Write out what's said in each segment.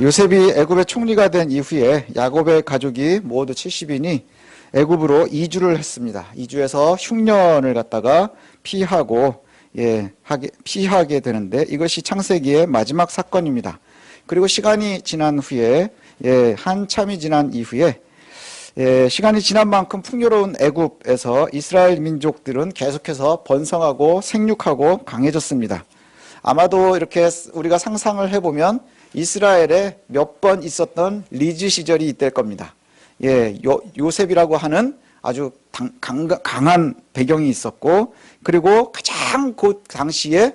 요셉이 애굽의 총리가 된 이후에 야곱의 가족이 모두 70인이 애굽으로 이주를 했습니다. 이주해서 흉년을 갖다가 피하게 되는데 이것이 창세기의 마지막 사건입니다. 그리고 시간이 지난 후에 한참이 지난 이후에 시간이 지난 만큼 풍요로운 애굽에서 이스라엘 민족들은 계속해서 번성하고 생육하고 강해졌습니다. 아마도 이렇게 우리가 상상을 해보면 이스라엘에 몇 번 있었던 리즈 시절이 이때일 겁니다. 요셉이라고 하는 아주 강한 배경이 있었고, 그리고 가장 그 당시에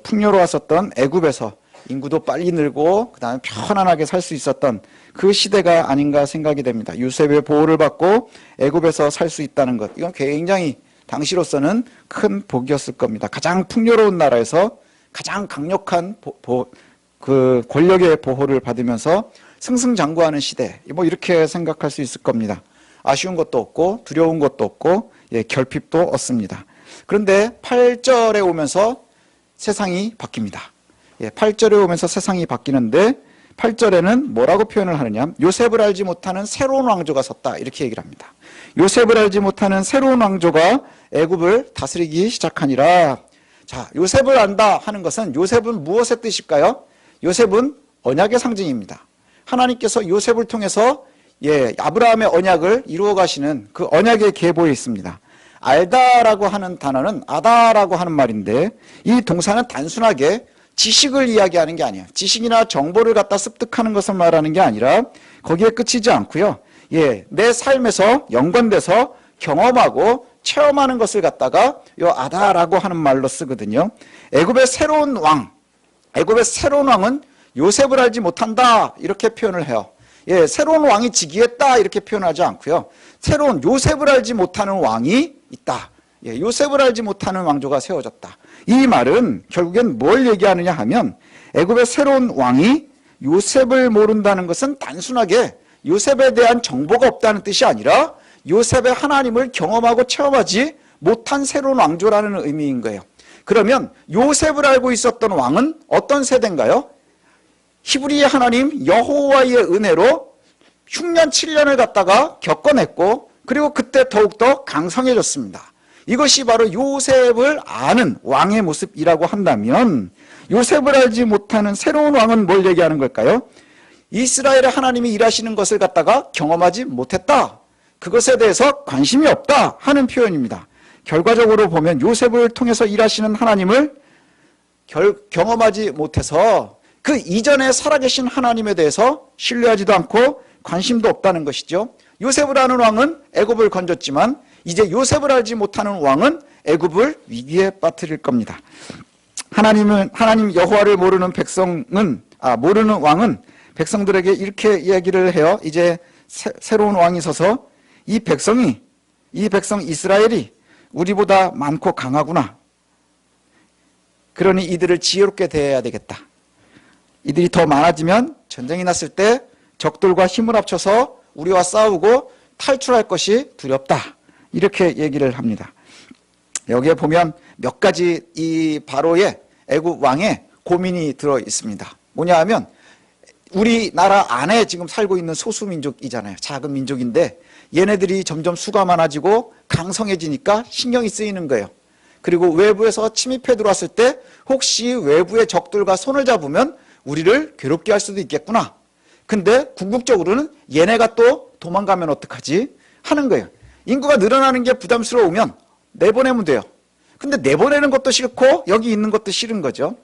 풍요로웠었던 애굽에서 인구도 빨리 늘고 그 다음에 편안하게 살 수 있었던 그 시대가 아닌가 생각이 됩니다. 요셉의 보호를 받고 애굽에서 살 수 있다는 것, 이건 굉장히 당시로서는 큰 복이었을 겁니다. 가장 풍요로운 나라에서 가장 강력한 그 권력의 보호를 받으면서 승승장구하는 시대, 뭐 이렇게 생각할 수 있을 겁니다. 아쉬운 것도 없고 두려운 것도 없고 결핍도 없습니다. 그런데 8절에 오면서 세상이 바뀝니다. 8절에 오면서 세상이 바뀌는데 8절에는 뭐라고 표현을 하느냐, 요셉을 알지 못하는 새로운 왕조가 섰다, 이렇게 얘기를 합니다. 요셉을 알지 못하는 새로운 왕조가 애굽을 다스리기 시작하니라. 자, 요셉을 안다 하는 것은, 요셉은 무엇의 뜻일까요? 요셉은 언약의 상징입니다. 하나님께서 요셉을 통해서 아브라함의 언약을 이루어 가시는 그 언약의 계보에 있습니다. 알다라고 하는 단어는 아다라고 하는 말인데, 이 동사는 단순하게 지식을 이야기하는 게 아니에요. 지식이나 정보를 갖다 습득하는 것을 말하는 게 아니라 거기에 끝이지 않고요. 내 삶에서 연관돼서 경험하고 체험하는 것을 갖다가 요 아다라고 하는 말로 쓰거든요. 애굽의 새로운 왕은 요셉을 알지 못한다, 이렇게 표현을 해요. 새로운 왕이 즉위했다, 이렇게 표현하지 않고요. 새로운 요셉을 알지 못하는 왕이 있다. 요셉을 알지 못하는 왕조가 세워졌다. 이 말은 결국엔 뭘 얘기하느냐 하면, 애굽의 새로운 왕이 요셉을 모른다는 것은 단순하게 요셉에 대한 정보가 없다는 뜻이 아니라 요셉의 하나님을 경험하고 체험하지 못한 새로운 왕조라는 의미인 거예요. 그러면 요셉을 알고 있었던 왕은 어떤 세대인가요? 히브리의 하나님 여호와의 은혜로 흉년 7년을 갖다가 겪어냈고, 그리고 그때 더욱더 강성해졌습니다. 이것이 바로 요셉을 아는 왕의 모습이라고 한다면, 요셉을 알지 못하는 새로운 왕은 뭘 얘기하는 걸까요? 이스라엘의 하나님이 일하시는 것을 갖다가 경험하지 못했다, 그것에 대해서 관심이 없다 하는 표현입니다. 결과적으로 보면 요셉을 통해서 일하시는 하나님을 경험하지 못해서 그 이전에 살아계신 하나님에 대해서 신뢰하지도 않고 관심도 없다는 것이죠. 요셉을 아는 왕은 애굽을 건졌지만 이제 요셉을 알지 못하는 왕은 애굽을 위기에 빠뜨릴 겁니다. 하나님 여호와를 모르는 왕은 백성들에게 이렇게 이야기를 해요. 이제 새로운 왕이 서서 이 백성 이스라엘이 우리보다 많고 강하구나. 그러니 이들을 지혜롭게 대해야 되겠다. 이들이 더 많아지면 전쟁이 났을 때 적들과 힘을 합쳐서 우리와 싸우고 탈출할 것이 두렵다, 이렇게 얘기를 합니다. 여기에 보면 몇 가지 이 바로의 애굽 왕의 고민이 들어 있습니다. 뭐냐 하면, 우리나라 안에 지금 살고 있는 소수민족이잖아요. 작은 민족인데 얘네들이 점점 수가 많아지고 강성해지니까 신경이 쓰이는 거예요. 그리고 외부에서 침입해 들어왔을 때 혹시 외부의 적들과 손을 잡으면 우리를 괴롭게 할 수도 있겠구나. 근데 궁극적으로는 얘네가 또 도망가면 어떡하지 하는 거예요. 인구가 늘어나는 게 부담스러우면 내보내면 돼요. 근데 내보내는 것도 싫고 여기 있는 것도 싫은 거죠.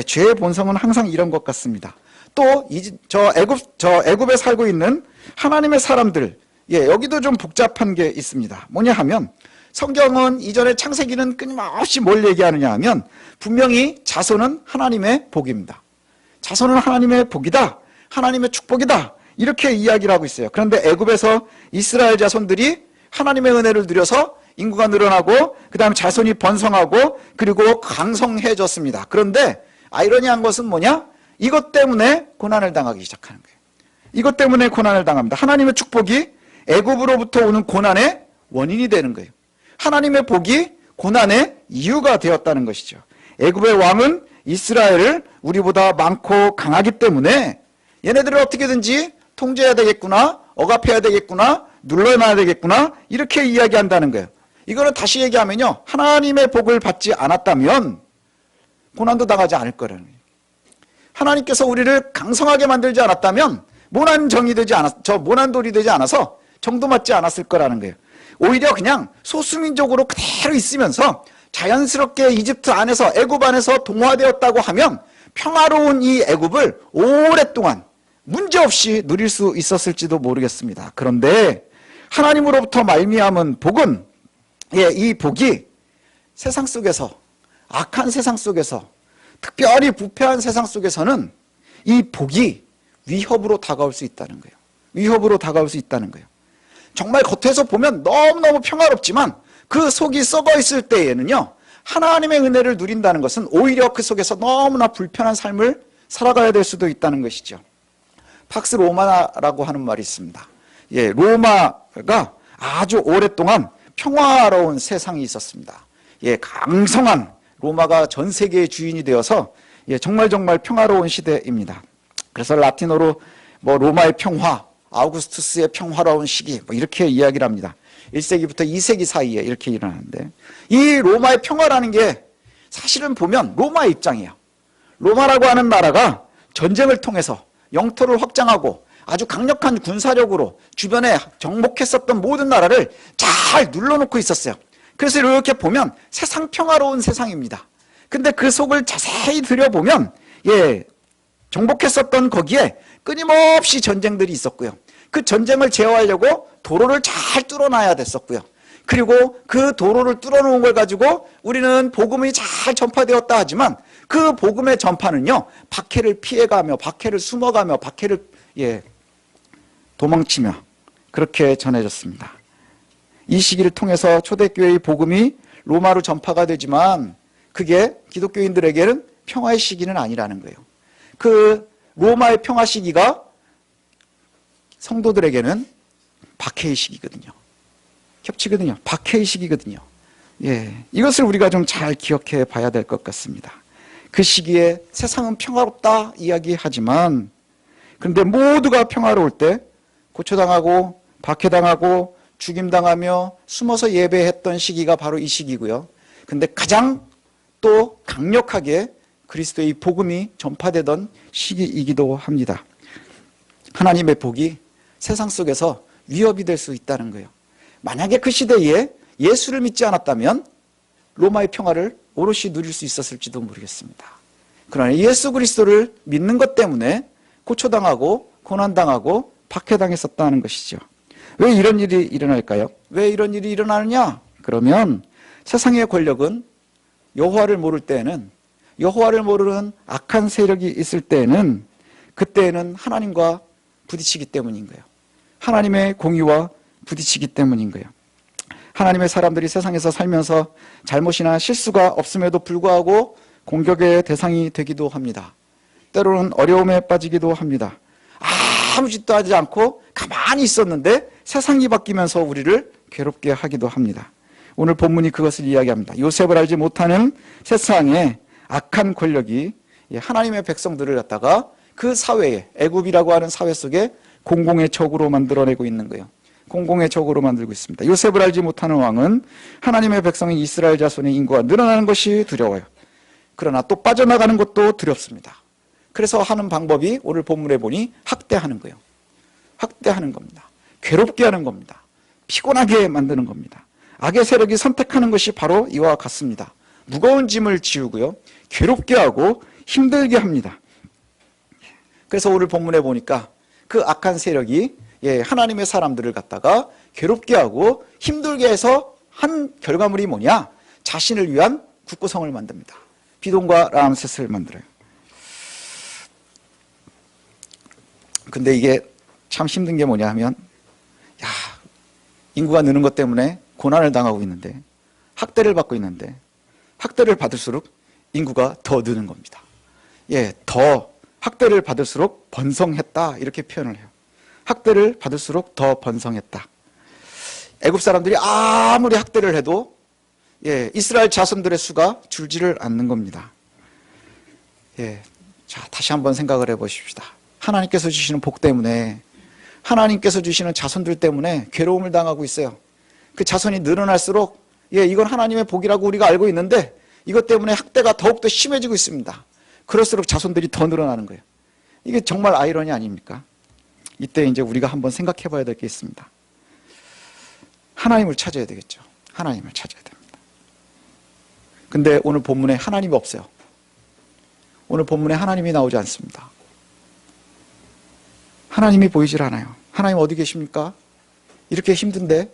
죄의 본성은 항상 이런 것 같습니다. 또 애굽에 살고 있는 하나님의 사람들, 여기도 좀 복잡한 게 있습니다. 뭐냐 하면, 성경은 이전에 창세기는 끊임없이 뭘 얘기하느냐 하면, 분명히 자손은 하나님의 복입니다. 자손은 하나님의 복이다, 하나님의 축복이다, 이렇게 이야기를 하고 있어요. 그런데 애굽에서 이스라엘 자손들이 하나님의 은혜를 누려서 인구가 늘어나고 그 다음에 자손이 번성하고 그리고 강성해졌습니다. 그런데 아이러니한 것은 뭐냐? 이것 때문에 고난을 당하기 시작하는 거예요. 이것 때문에 고난을 당합니다. 하나님의 축복이 애굽으로부터 오는 고난의 원인이 되는 거예요. 하나님의 복이 고난의 이유가 되었다는 것이죠. 애굽의 왕은 이스라엘을 우리보다 많고 강하기 때문에 얘네들을 어떻게든지 통제해야 되겠구나, 억압해야 되겠구나, 눌러놔야 되겠구나, 이렇게 이야기한다는 거예요. 이거는 다시 얘기하면요, 하나님의 복을 받지 않았다면 고난도 당하지 않을 거라는 거예요. 하나님께서 우리를 강성하게 만들지 않았다면 모난 정이 되지 모난 돌이 되지 않아서 정도 맞지 않았을 거라는 거예요. 오히려 그냥 소수민족으로 그대로 있으면서 자연스럽게 이집트 안에서, 애굽 안에서 동화되었다고 하면 평화로운 이 애굽을 오랫동안 문제없이 누릴 수 있었을지도 모르겠습니다. 그런데 하나님으로부터 말미암은 복은, 이 복이 세상 속에서, 악한 세상 속에서, 특별히 부패한 세상 속에서는 이 복이 위협으로 다가올 수 있다는 거예요. 위협으로 다가올 수 있다는 거예요. 정말 겉에서 보면 너무너무 평화롭지만 그 속이 썩어 있을 때에는요, 하나님의 은혜를 누린다는 것은 오히려 그 속에서 너무나 불편한 삶을 살아가야 될 수도 있다는 것이죠. 팍스 로마라고 하는 말이 있습니다. 로마가 아주 오랫동안 평화로운 세상이 있었습니다. 강성한 로마가 전 세계의 주인이 되어서 정말 평화로운 시대입니다. 그래서 라틴어로 로마의 평화, 아우구스투스의 평화로운 시기, 이렇게 이야기를 합니다. 1세기부터 2세기 사이에 이렇게 일어나는데, 이 로마의 평화라는 게 사실은 보면 로마의 입장이에요. 로마라고 하는 나라가 전쟁을 통해서 영토를 확장하고 아주 강력한 군사력으로 주변에 정복했었던 모든 나라를 잘 눌러놓고 있었어요. 그래서 이렇게 보면 세상 평화로운 세상입니다. 근데 그 속을 자세히 들여보면 정복했었던 거기에 끊임없이 전쟁들이 있었고요. 그 전쟁을 제어하려고 도로를 잘 뚫어놔야 됐었고요. 그리고 그 도로를 뚫어놓은 걸 가지고 우리는 복음이 잘 전파되었다 하지만 그 복음의 전파는요, 박해를 피해가며, 박해를 숨어가며, 박해를 도망치며 그렇게 전해졌습니다. 이 시기를 통해서 초대교회의 복음이 로마로 전파가 되지만 그게 기독교인들에게는 평화의 시기는 아니라는 거예요. 그 로마의 평화 시기가 성도들에게는 박해의 시기거든요. 겹치거든요. 박해의 시기거든요. 이것을 우리가 좀 잘 기억해 봐야 될 것 같습니다. 그 시기에 세상은 평화롭다 이야기하지만, 그런데 모두가 평화로울 때 고초당하고 박해당하고 죽임당하며 숨어서 예배했던 시기가 바로 이 시기고요. 근데 가장 또 강력하게 그리스도의 복음이 전파되던 시기이기도 합니다. 하나님의 복이 세상 속에서 위협이 될 수 있다는 거예요. 만약에 그 시대에 예수를 믿지 않았다면 로마의 평화를 오롯이 누릴 수 있었을지도 모르겠습니다. 그러나 예수 그리스도를 믿는 것 때문에 고초당하고 고난당하고 박해당했었다는 것이죠. 왜 이런 일이 일어날까요? 왜 이런 일이 일어나느냐? 그러면 세상의 권력은 여호와를 모를 때에는, 여호와를 모르는 악한 세력이 있을 때에는, 그때에는 하나님과 부딪히기 때문인 거예요. 하나님의 공의와 부딪히기 때문인 거예요. 하나님의 사람들이 세상에서 살면서 잘못이나 실수가 없음에도 불구하고 공격의 대상이 되기도 합니다. 때로는 어려움에 빠지기도 합니다. 아무 짓도 하지 않고 가만히 있었는데 세상이 바뀌면서 우리를 괴롭게 하기도 합니다. 오늘 본문이 그것을 이야기합니다. 요셉을 알지 못하는 세상에 악한 권력이 하나님의 백성들을 갖다가 그 사회에, 애굽이라고 하는 사회 속에 공공의 적으로 만들어내고 있는 거예요. 공공의 적으로 만들고 있습니다. 요셉을 알지 못하는 왕은 하나님의 백성인 이스라엘 자손의 인구가 늘어나는 것이 두려워요. 그러나 또 빠져나가는 것도 두렵습니다. 그래서 하는 방법이 오늘 본문에 보니 학대하는 거예요. 학대하는 겁니다. 괴롭게 하는 겁니다. 피곤하게 만드는 겁니다. 악의 세력이 선택하는 것이 바로 이와 같습니다. 무거운 짐을 지우고요, 괴롭게 하고 힘들게 합니다. 그래서 오늘 본문에 보니까 그 악한 세력이 하나님의 사람들을 갖다가 괴롭게 하고 힘들게 해서 한 결과물이 뭐냐? 자신을 위한 국고성을 만듭니다. 비돈과 라암셋을 만들어요. 근데 이게 참 힘든 게 뭐냐 하면, 인구가 느는 것 때문에 고난을 당하고 있는데, 학대를 받고 있는데, 학대를 받을수록 인구가 더 느는 겁니다. 더 학대를 받을수록 번성했다, 이렇게 표현을 해요. 학대를 받을수록 더 번성했다. 애굽 사람들이 아무리 학대를 해도 이스라엘 자손들의 수가 줄지를 않는 겁니다. 자, 다시 한번 생각을 해보십시다. 하나님께서 주시는 복 때문에, 하나님께서 주시는 자손들 때문에 괴로움을 당하고 있어요. 그 자손이 늘어날수록 이건 하나님의 복이라고 우리가 알고 있는데 이것 때문에 학대가 더욱더 심해지고 있습니다. 그럴수록 자손들이 더 늘어나는 거예요. 이게 정말 아이러니 아닙니까? 이때 이제 우리가 한번 생각해 봐야 될 게 있습니다. 하나님을 찾아야 되겠죠. 하나님을 찾아야 됩니다. 근데 오늘 본문에 하나님이 없어요. 오늘 본문에 하나님이 나오지 않습니다. 하나님이 보이질 않아요. 하나님 어디 계십니까? 이렇게 힘든데,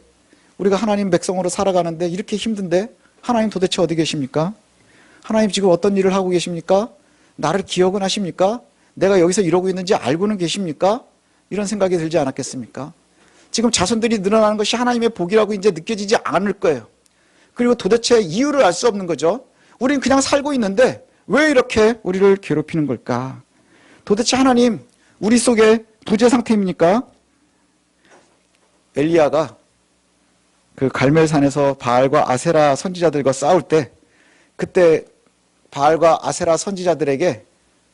우리가 하나님 백성으로 살아가는데 이렇게 힘든데 하나님 도대체 어디 계십니까? 하나님 지금 어떤 일을 하고 계십니까? 나를 기억은 하십니까? 내가 여기서 이러고 있는지 알고는 계십니까? 이런 생각이 들지 않았겠습니까? 지금 자손들이 늘어나는 것이 하나님의 복이라고 이제 느껴지지 않을 거예요. 그리고 도대체 이유를 알 수 없는 거죠. 우린 그냥 살고 있는데 왜 이렇게 우리를 괴롭히는 걸까? 도대체 하나님, 우리 속에 부재 상태입니까? 엘리야가 그 갈멜산에서 바알과 아세라 선지자들과 싸울 때, 그때 바알과 아세라 선지자들에게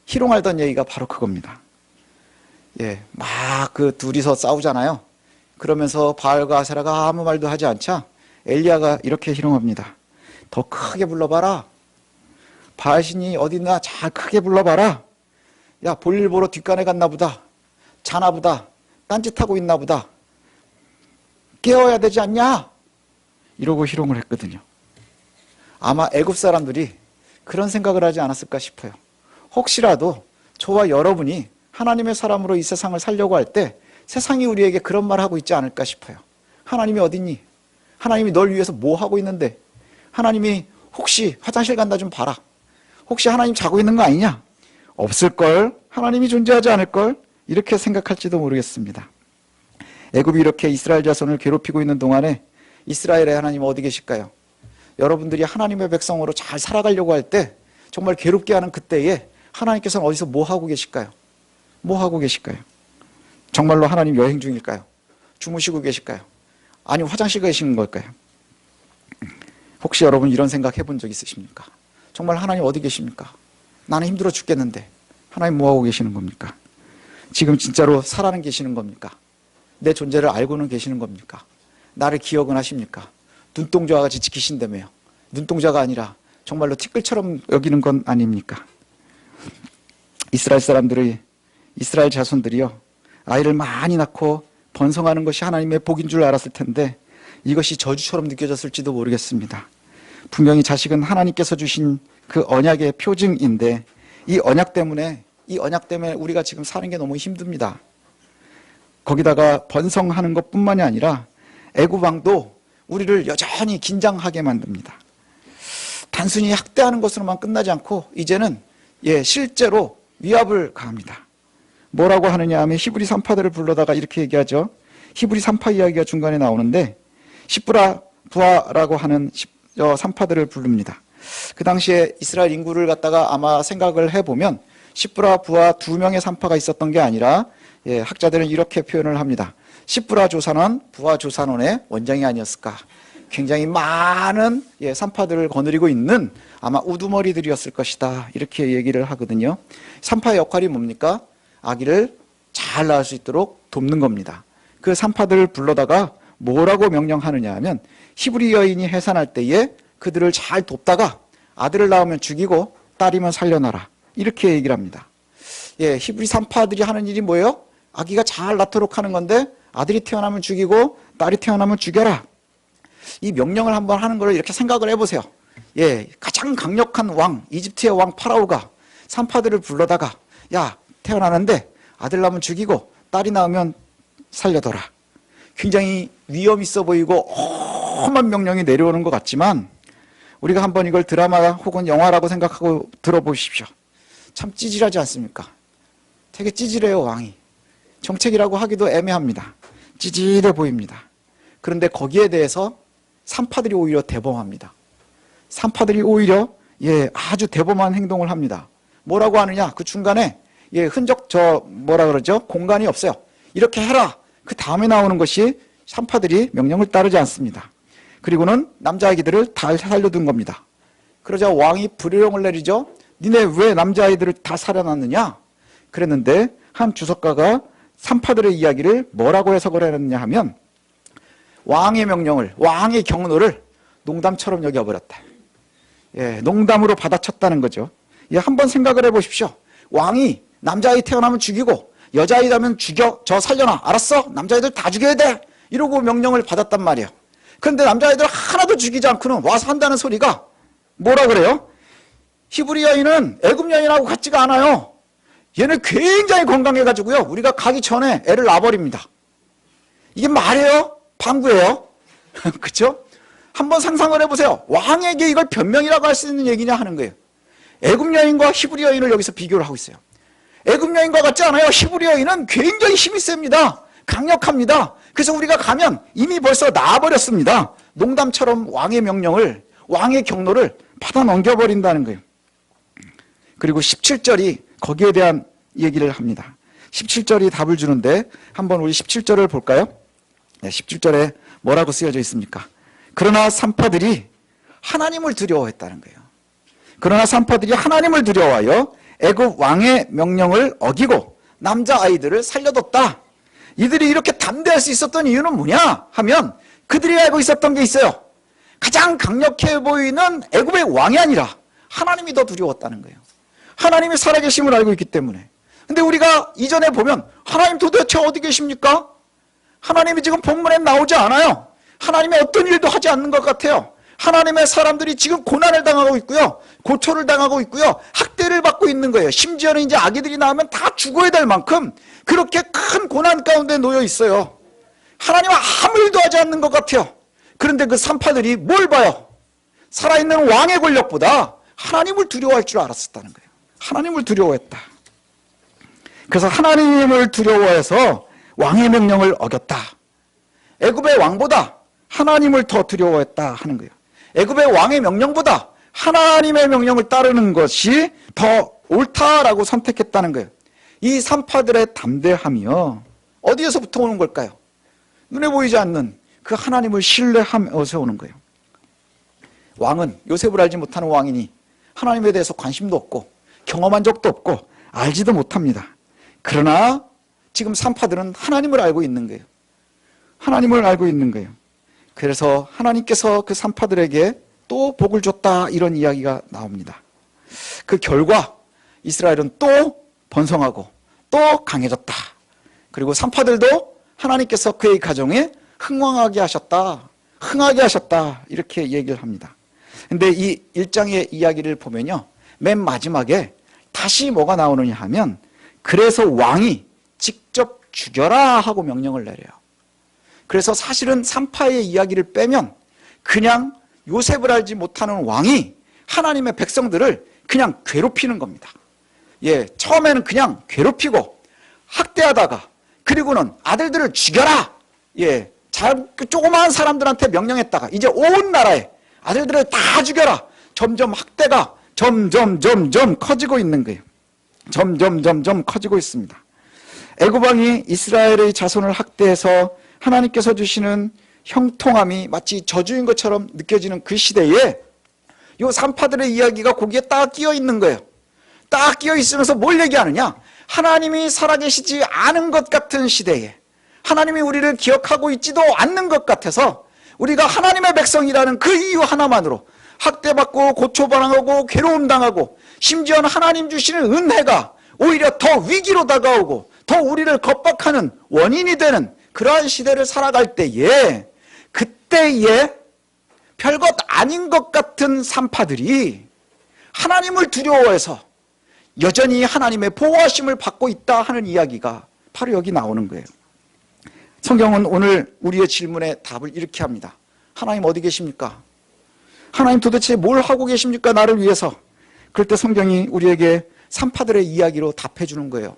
희롱하던 얘기가 바로 그겁니다. 막 그 둘이서 싸우잖아요. 그러면서 바알과 아세라가 아무 말도 하지 않자 엘리야가 이렇게 희롱합니다. 더 크게 불러봐라. 바알신이 어디 있나 잘 크게 불러봐라. 야, 볼일 보러 뒷간에 갔나 보다. 자나 보다. 딴짓하고 있나 보다. 깨워야 되지 않냐? 이러고 희롱을 했거든요. 아마 애굽 사람들이 그런 생각을 하지 않았을까 싶어요. 혹시라도 저와 여러분이 하나님의 사람으로 이 세상을 살려고 할 때 세상이 우리에게 그런 말 하고 있지 않을까 싶어요. 하나님이 어딨니? 하나님이 널 위해서 뭐 하고 있는데? 하나님이 혹시 화장실 간다 좀 봐라. 혹시 하나님 자고 있는 거 아니냐? 없을걸? 하나님이 존재하지 않을걸? 이렇게 생각할지도 모르겠습니다. 애굽이 이렇게 이스라엘 자손을 괴롭히고 있는 동안에 이스라엘의 하나님 어디 계실까요? 여러분들이 하나님의 백성으로 잘 살아가려고 할 때 정말 괴롭게 하는 그때에 하나님께서는 어디서 뭐 하고 계실까요? 뭐 하고 계실까요? 정말로 하나님 여행 중일까요? 주무시고 계실까요? 아니면 화장실 계시는 걸까요? 혹시 여러분 이런 생각 해본 적 있으십니까? 정말 하나님 어디 계십니까? 나는 힘들어 죽겠는데 하나님 뭐 하고 계시는 겁니까? 지금 진짜로 살아는 계시는 겁니까? 내 존재를 알고는 계시는 겁니까? 나를 기억은 하십니까? 눈동자와 같이 지키신다며요. 눈동자가 아니라 정말로 티끌처럼 여기는 건 아닙니까? 이스라엘 사람들이, 이스라엘 자손들이요, 아이를 많이 낳고 번성하는 것이 하나님의 복인 줄 알았을 텐데 이것이 저주처럼 느껴졌을지도 모르겠습니다. 분명히 자식은 하나님께서 주신 그 언약의 표징인데 이 언약 때문에 우리가 지금 사는 게 너무 힘듭니다. 거기다가 번성하는 것뿐만이 아니라 애굽 왕도 우리를 여전히 긴장하게 만듭니다. 단순히 학대하는 것으로만 끝나지 않고 이제는 실제로 위압을 가합니다. 뭐라고 하느냐 하면 히브리 산파들을 불러다가 이렇게 얘기하죠. 히브리 산파 이야기가 중간에 나오는데 시브라 부하라고 하는 산파들을 부릅니다. 그 당시에 이스라엘 인구를 갖다가 아마 생각을 해보면 시브라 부하 2명의 산파가 있었던 게 아니라 학자들은 이렇게 표현을 합니다. 시브라 조산원, 부하 조산원의 원장이 아니었을까. 굉장히 많은 산파들을 거느리고 있는 아마 우두머리들이었을 것이다. 이렇게 얘기를 하거든요. 산파의 역할이 뭡니까? 아기를 잘 낳을 수 있도록 돕는 겁니다. 그 산파들을 불러다가 뭐라고 명령하느냐 하면 히브리 여인이 해산할 때에 그들을 잘 돕다가 아들을 낳으면 죽이고 딸이면 살려놔라. 이렇게 얘기를 합니다. 히브리 산파들이 하는 일이 뭐예요? 아기가 잘 낳도록 하는 건데 아들이 태어나면 죽이고 딸이 태어나면 죽여라. 이 명령을 한번 하는 걸 이렇게 생각을 해보세요. 가장 강력한 왕, 이집트의 왕 파라오가 산파들을 불러다가 야, 태어나는데 아들 낳으면 죽이고 딸이 낳으면 살려둬라. 굉장히 위험 있어 보이고 험한 명령이 내려오는 것 같지만 우리가 한번 이걸 드라마 혹은 영화라고 생각하고 들어보십시오. 참 찌질하지 않습니까? 되게 찌질해요, 왕이. 정책이라고 하기도 애매합니다. 찌질해 보입니다. 그런데 거기에 대해서 산파들이 오히려 대범합니다. 산파들이 오히려 아주 대범한 행동을 합니다. 뭐라고 하느냐? 그 중간에 흔적 공간이 없어요. 이렇게 해라. 그 다음에 나오는 것이 산파들이 명령을 따르지 않습니다. 그리고는 남자아기들을 다 살려둔 겁니다. 그러자 왕이 불효령을 내리죠. 니네 왜 남자아이들을 다 살려놨느냐? 그랬는데 한 주석가가 산파들의 이야기를 뭐라고 해석을 했느냐 하면 왕의 명령을, 왕의 경로를 농담처럼 여겨버렸다. 예, 농담으로 받아쳤다는 거죠. 예, 한번 생각을 해보십시오. 왕이 남자아이 태어나면 죽이고 여자아이라면 죽여, 저 살려놔. 알았어? 남자아이들 다 죽여야 돼. 이러고 명령을 받았단 말이에요. 그런데 남자아이들 하나도 죽이지 않고는 와서 한다는 소리가 뭐라 그래요? 히브리 여인은 애굽 여인하고 같지가 않아요. 얘는 굉장히 건강해가지고요. 우리가 가기 전에 애를 낳아버립니다. 이게 말이에요? 방구예요? 그렇죠? 한번 상상을 해보세요. 왕에게 이걸 변명이라고 할 수 있는 얘기냐 하는 거예요. 애굽 여인과 히브리 여인을 여기서 비교를 하고 있어요. 애굽 여인과 같지 않아요. 히브리 여인은 굉장히 힘이 셉니다. 강력합니다. 그래서 우리가 가면 이미 벌써 나와버렸습니다. 농담처럼 왕의 명령을, 왕의 경로를 받아 넘겨버린다는 거예요. 그리고 17절이 거기에 대한 얘기를 합니다. 17절이 답을 주는데 한번 우리 17절을 볼까요? 네, 17절에 뭐라고 쓰여져 있습니까? 그러나 산파들이 하나님을 두려워했다는 거예요. 그러나 산파들이 하나님을 두려워하여 애굽 왕의 명령을 어기고 남자아이들을 살려뒀다. 이들이 이렇게 담대할 수 있었던 이유는 뭐냐 하면 그들이 알고 있었던 게 있어요. 가장 강력해 보이는 애굽의 왕이 아니라 하나님이 더 두려웠다는 거예요. 하나님이 살아계심을 알고 있기 때문에. 근데 우리가 이전에 보면 하나님 도대체 어디 계십니까? 하나님이 지금 본문에 나오지 않아요. 하나님의 어떤 일도 하지 않는 것 같아요. 하나님의 사람들이 지금 고난을 당하고 있고요. 고초를 당하고 있고요. 학대를 받고 있는 거예요. 심지어는 이제 아기들이 나오면 다 죽어야 될 만큼 그렇게 큰 고난 가운데 놓여 있어요. 하나님은 아무 일도 하지 않는 것 같아요. 그런데 그 산파들이 뭘 봐요? 살아있는 왕의 권력보다 하나님을 두려워할 줄 알았었다는 거예요. 하나님을 두려워했다. 그래서 하나님을 두려워해서 왕의 명령을 어겼다. 애굽의 왕보다 하나님을 더 두려워했다 하는 거예요. 애굽의 왕의 명령보다 하나님의 명령을 따르는 것이 더 옳다라고 선택했다는 거예요. 이 산파들의 담대함이요, 어디에서부터 오는 걸까요? 눈에 보이지 않는 그 하나님을 신뢰하면서 오는 거예요. 왕은 요셉을 알지 못하는 왕이니 하나님에 대해서 관심도 없고 경험한 적도 없고 알지도 못합니다. 그러나 지금 산파들은 하나님을 알고 있는 거예요. 하나님을 알고 있는 거예요. 그래서 하나님께서 그 산파들에게 또 복을 줬다, 이런 이야기가 나옵니다. 그 결과 이스라엘은 또 번성하고 또 강해졌다. 그리고 산파들도 하나님께서 그의 가정에 흥왕하게 하셨다, 흥하게 하셨다, 이렇게 얘기를 합니다. 근데 이 1장의 이야기를 보면요, 맨 마지막에 다시 뭐가 나오느냐 하면 그래서 왕이 직접 죽여라 하고 명령을 내려요. 그래서 사실은 산파의 이야기를 빼면 그냥 요셉을 알지 못하는 왕이 하나님의 백성들을 그냥 괴롭히는 겁니다. 예, 처음에는 그냥 괴롭히고 학대하다가 그리고는 아들들을 죽여라, 예, 조그마한 사람들한테 명령했다가 이제 온 나라에 아들들을 다 죽여라. 점점 학대가 점점 커지고 있는 거예요. 점점 커지고 있습니다. 애굽 왕이 이스라엘의 자손을 학대해서 하나님께서 주시는 형통함이 마치 저주인 것처럼 느껴지는 그 시대에 이 산파들의 이야기가 거기에 딱 끼어 있는 거예요. 딱 끼어 있으면서 뭘 얘기하느냐? 하나님이 살아계시지 않은 것 같은 시대에 하나님이 우리를 기억하고 있지도 않는 것 같아서 우리가 하나님의 백성이라는 그 이유 하나만으로 학대받고 고초당하고 괴로움당하고 심지어는 하나님 주시는 은혜가 오히려 더 위기로 다가오고 더 우리를 겁박하는 원인이 되는 그러한 시대를 살아갈 때에, 그때에 별것 아닌 것 같은 산파들이 하나님을 두려워해서 여전히 하나님의 보호하심을 받고 있다 하는 이야기가 바로 여기 나오는 거예요. 성경은 오늘 우리의 질문에 답을 이렇게 합니다. 하나님 어디 계십니까? 하나님 도대체 뭘 하고 계십니까? 나를 위해서. 그럴 때 성경이 우리에게 산파들의 이야기로 답해 주는 거예요.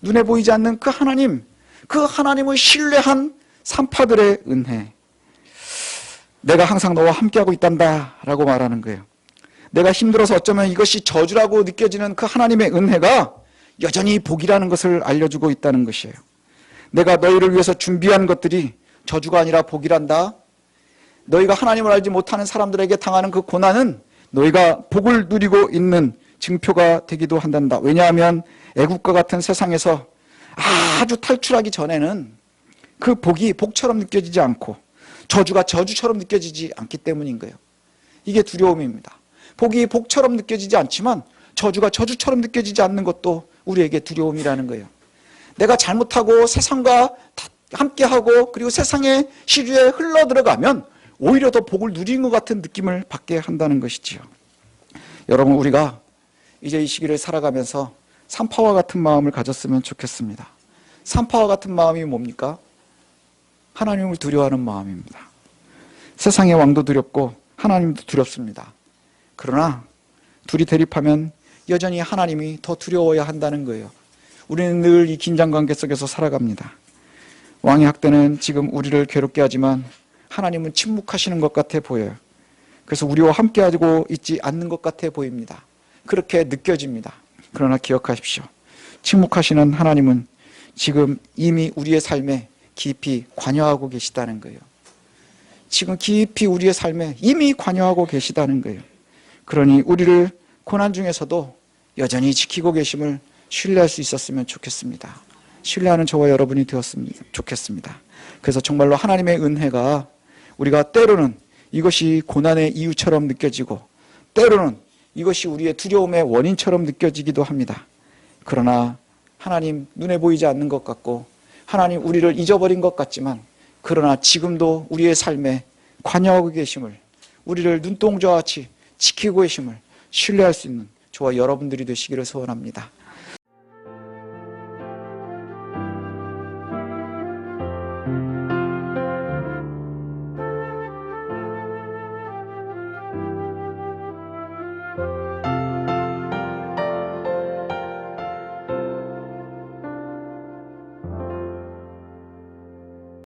눈에 보이지 않는 그 하나님, 그 하나님을 신뢰한 산파들의 은혜. 내가 항상 너와 함께하고 있단다 라고 말하는 거예요. 내가 힘들어서 어쩌면 이것이 저주라고 느껴지는 그 하나님의 은혜가 여전히 복이라는 것을 알려주고 있다는 것이에요. 내가 너희를 위해서 준비한 것들이 저주가 아니라 복이란다. 너희가 하나님을 알지 못하는 사람들에게 당하는 그 고난은 너희가 복을 누리고 있는 증표가 되기도 한단다. 왜냐하면 애국과 같은 세상에서 아주 탈출하기 전에는 그 복이 복처럼 느껴지지 않고 저주가 저주처럼 느껴지지 않기 때문인 거예요. 이게 두려움입니다. 복이 복처럼 느껴지지 않지만 저주가 저주처럼 느껴지지 않는 것도 우리에게 두려움이라는 거예요. 내가 잘못하고 세상과 함께하고 그리고 세상의 시류에 흘러들어가면 오히려 더 복을 누리는 것 같은 느낌을 받게 한다는 것이지요. 여러분, 우리가 이제 이 시기를 살아가면서 산파와 같은 마음을 가졌으면 좋겠습니다. 산파와 같은 마음이 뭡니까? 하나님을 두려워하는 마음입니다. 세상의 왕도 두렵고 하나님도 두렵습니다. 그러나 둘이 대립하면 여전히 하나님이 더 두려워야 한다는 거예요. 우리는 늘 이 긴장관계 속에서 살아갑니다. 왕의 학대는 지금 우리를 괴롭게 하지만 하나님은 침묵하시는 것 같아 보여요. 그래서 우리와 함께하고 있지 않는 것 같아 보입니다. 그렇게 느껴집니다. 그러나 기억하십시오. 침묵하시는 하나님은 지금 이미 우리의 삶에 깊이 관여하고 계시다는 거예요. 지금 깊이 우리의 삶에 이미 관여하고 계시다는 거예요. 그러니 우리를 고난 중에서도 여전히 지키고 계심을 신뢰할 수 있었으면 좋겠습니다. 신뢰하는 저와 여러분이 되었으면 좋겠습니다. 그래서 정말로 하나님의 은혜가 우리가 때로는 이것이 고난의 이유처럼 느껴지고 때로는 이것이 우리의 두려움의 원인처럼 느껴지기도 합니다. 그러나 하나님 눈에 보이지 않는 것 같고 하나님 우리를 잊어버린 것 같지만 그러나 지금도 우리의 삶에 관여하고 계심을 우리를 눈동자와 같이 지키고 계심을 신뢰할 수 있는 저와 여러분들이 되시기를 소원합니다.